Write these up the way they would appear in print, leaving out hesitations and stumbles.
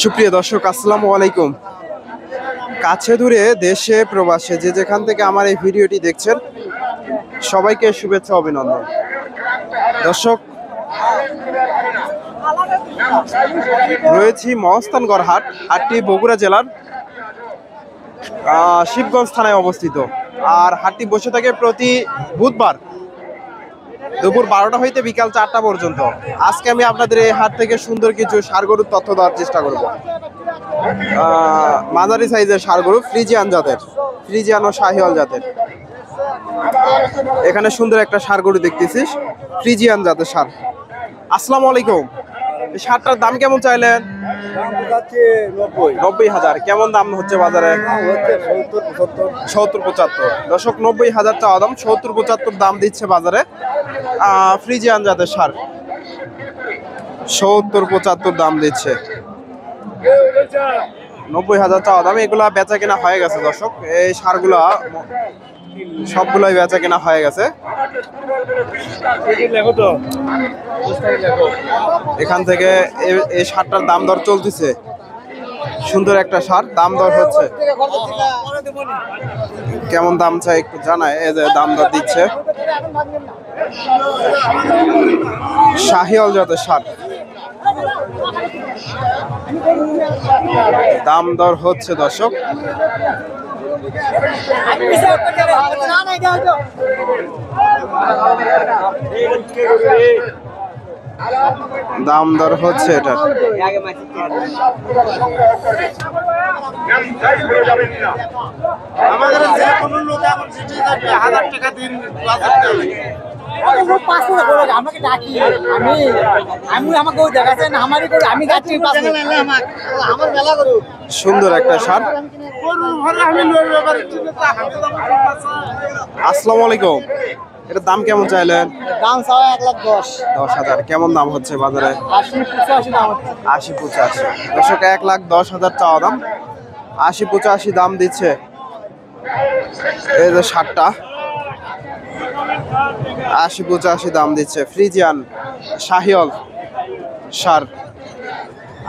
সুপ্রিয় দর্শক, আসসালামু আলাইকুম। কাছে দূরে দেশে প্রবাসে যে যেখান থেকে আমার এই ভিডিওটি দেখছেন, সবাইকে শুভেচ্ছা অভিনন্দন। দর্শক, রয়েছি মহস্থানগড় হাট। হাটটি বগুড়া জেলার শিবগঞ্জ থানায় অবস্থিত। আর হাটটি বসে থাকে প্রতি বুধবার দুপুর 12টা হইতে বিকাল 4টা পর্যন্ত। আজকে আমি আপনাদের এই হাট থেকে সুন্দর কিছু ষাঁড় গরুর তথ্য দেওয়ার চেষ্টা করব। মাঝারি সাইজের ষাঁড় গরু, ফ্রিজিয়ান জাতের, ফ্রিজিয়ান ও শাহিওয়াল জাতের। এখানে সুন্দর একটা ষাঁড় গরু দেখতেছিস, ফ্রিজিয়ান জাতের ষাঁড়। আসসালামু আলাইকুম। এই ষাঁড়টার দাম কেমন চাইলেন? 90,000। কেমন দাম হচ্ছে বাজারে? 70-75। দর্শক, 90,000 চাওয়া দাম, 70-75 দাম দিচ্ছে বাজারে ফ্রিজিয়ান জাতের ষাঁড়। 70-75 দাম দিচ্ছে, 90,000 চাওয়া দাম। এগুলা বেচা কেনা হয়ে গেছে দর্শক। এই ষাঁড়গুলা সবগুলাই বেচা কেনা হয়ে গেছে। এখান থেকে এই ষাঁড়টার দাম দর চলতেছে। সুন্দর একটা ষাঁড়, দাম দর হচ্ছে। কেমন দাম চাই একটু জানায়। এই যে দাম দর দিচ্ছে। শাহিওয়াল জাতের ষাঁড়, দাম দর হচ্ছে দর্শক। দাম দর হচ্ছে এটা। সুন্দর একটা ষাঁড়। আসসালামু আলাইকুম। এটার দাম কেমন চাইলেন? দাম চাওয়া 1,10,000। কেমন দাম হচ্ছে বাজারে? 80-85 দাম হচ্ছে। 80-85। দর্শক, 1,10,000 চাওয়া দাম, 80-85 দাম দিচ্ছে। এই যে ষাঁড়টা 80-85 দাম দিচ্ছে। ফ্রিজিয়ান শাহিওয়াল ষাঁড়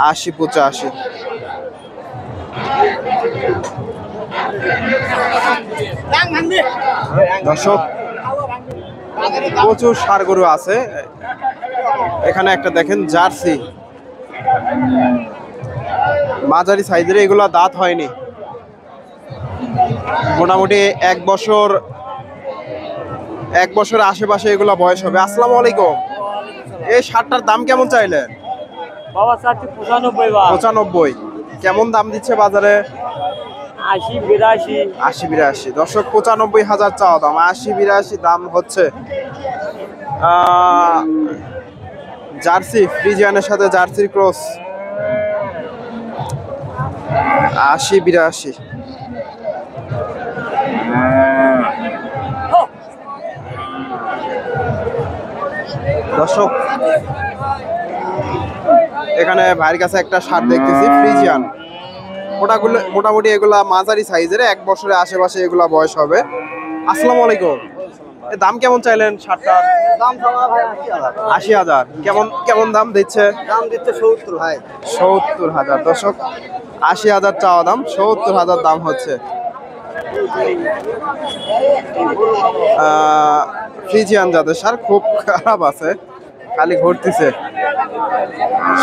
80-85। দর্শক, প্রচুর ষাঁড় গরু আছে এখানে। একটা দেখেন জার্সি, মাঝারি সাইজের। এগুলা দাঁত হয়নি, মোটামুটি 1 বছর আশেপাশে এগুলা বয়স হবে। আসসালামু আলাইকুম। এই ষাঁড়টার দাম কেমন চাইলেন? বাবা 95। কেমন দাম দিচ্ছে বাজারে? 80-82। দর্শক, 95,000 চাওয়া দাম, 80-82 দাম হচ্ছে। জার্সি, ফ্রিজিয়ানের সাথে জার্সির ক্রস, 80-82। দর্শক, এখানে ভাইয়ের কাছে একটা ষাঁড় দেখতেছি, ফ্রিজিয়ান। মোটামুটি এগুলা মাঝারি সাইজের, 1 বছরের আশেপাশে এগুলা বয়স হবে। আসসালামু আলাইকুম। এর দাম কেমন চাইলেন ষাঁড়টার? দাম চাওয়া ভাই 80,000। 80,000। কেমন দাম দিচ্ছে? দাম দিচ্ছে 70 ভাই। 70,000। দর্শক, 80,000 চাওয়া দাম, 70,000 দাম হচ্ছে। ফ্রিজিয়ান জাতের ষাঁড়, খুব খারাপ আছে, খালি ঘুরতেছে।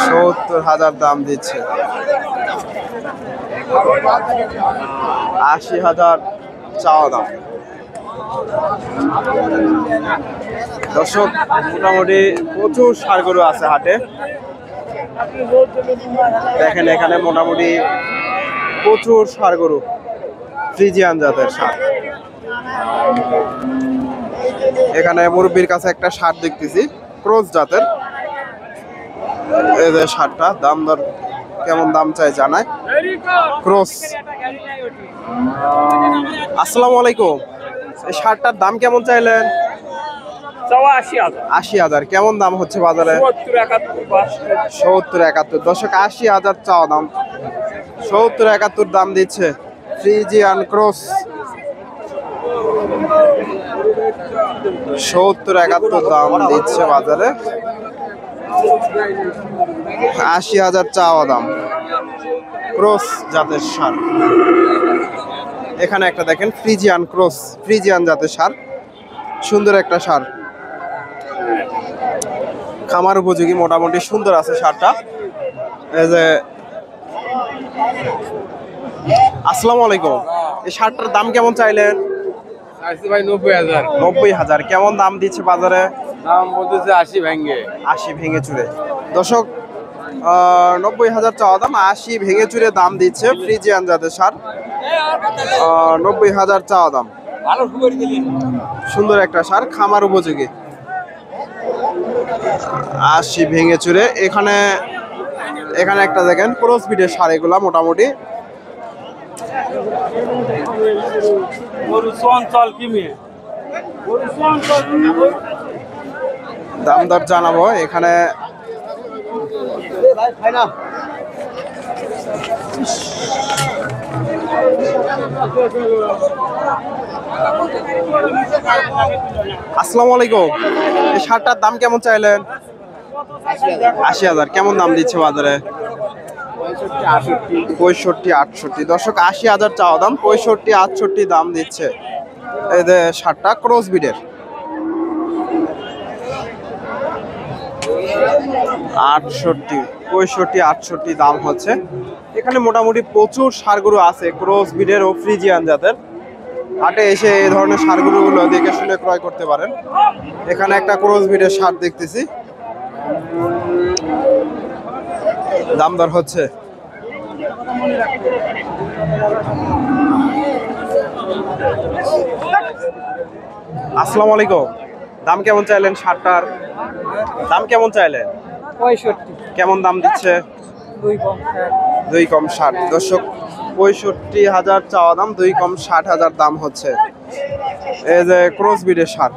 70,000 দাম দিচ্ছে, 80,000 চাওয়া দাম। দর্শক, মোটামুটি প্রচুর ষাঁড় গরু আছে হাটে। দেখেন এখানে মোটামুটি প্রচুর ষাঁড় গরু, ফ্রিজিয়ান জাতের ষাঁড়। এখানে মুরব্বির কাছে একটা ষাঁড় দেখতেছি, ক্রস জাতের। এই যে ষাঁড়টা, দাম দর কেমন দাম চাই জানায়। ক্রস। আসসালামু আলাইকুম। এই ষাঁড়টার দাম কেমন চাইলেন? 80,000। কেমন দাম হচ্ছে বাজারে? 70-71। দর্শক, 80,000 চাওয়া দাম, 70-71 দাম দিচ্ছে। Friesian cross. 70-71 দাম দিচ্ছে বাজারে। 80,000 চাওয়া দাম। ক্রস জাতের ষাঁড়। এখানে একটা দেখেন ফ্রিজিয়ান ক্রস, ফ্রিজিয়ান জাতের ষাঁড়, সুন্দর একটা ষাঁড়, খামার উপযোগী, মোটামুটি সুন্দর আছে ষাঁড়টা। এই যে আসসালামু আলাইকুম, এই ষাঁড়টার দাম কেমন চাইলেন? ভাই 90,000। 90,000। কেমন দাম দিচ্ছে বাজারে? দাম বলতেছে 80 ভেঙে। 80 ভেঙে চুরে। দর্শক 90,000 চাওয়া দাম, 80 ভেঙে চুরে দাম দিচ্ছে ফ্রিজিয়ান জাতের ষাঁড়। 90,000 চাওয়া দাম। সুন্দর একটা ষাঁড়, খামার উপযোগী। 80 ভেঙে চুরে। এখানে একটা দেখেন ক্রস বিটের ষাঁড়, এগুলা মোটামুটি দাম দর জানাবো। এখানে আসসালামু আলাইকুম, এই ষাঁড়টার দাম কেমন চাইলেন? 80,000। কেমন দাম দিচ্ছে বাজারে? 65-68। দর্শক 80,000 চাওয়া দাম, 65-68 দাম দিচ্ছে এই যে ষাঁড়টা ক্রস বিডের। 65-68 দাম হচ্ছে। এখানে মোটামুটি প্রচুর ষাঁড়গুলো আছে ক্রস বিডের ও ফ্রিজিয়ান জাতের। হাটে এসে এই ধরনের ষাঁড়গুলো দেখে শুনে ক্রয় করতে পারেন। এখানে একটা ক্রস বিডের ষাঁড় দেখতেছি, দাম দর হচ্ছে। আসসালামু আলাইকুম, দাম কেমন চাইলেন ষাঁড়টার? দাম কেমন চাইলেন? 65। কেমন দাম দিচ্ছে? 2 কম 60। দর্শক 65,000 চাওয়া দাম, 2 কম 60,000 দাম হচ্ছে। এই যে ক্রস বিডের ষাঁড়,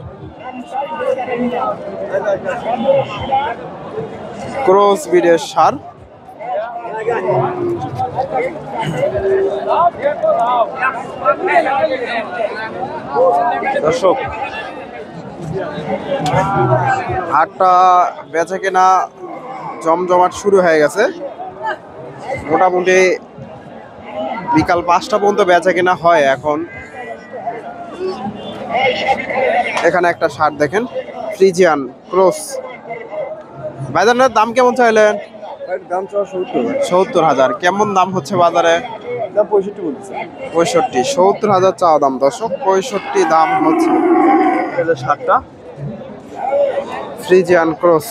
ক্রস বিডের ষাঁড়। দর্শক হাটটা বেচা কেনা জমজমাট শুরু হয়ে গেছে। মোটামুটি বিকাল 5টা পর্যন্ত বেচা কেনা হয় এখন। এখানে একটা ষাঁড় দেখেন ফ্রিজিয়ান ক্রস। ভাইজানের দাম কেমন চাইলেন? দাম 70,000। কেমন দাম হচ্ছে বাজারে? 65 বলতেছে। 65। 70,000 চাওয়া দাম দর্শক, 65 দাম হচ্ছে এই যে ষাঁড়টা ফ্রিজিয়ান ক্রস।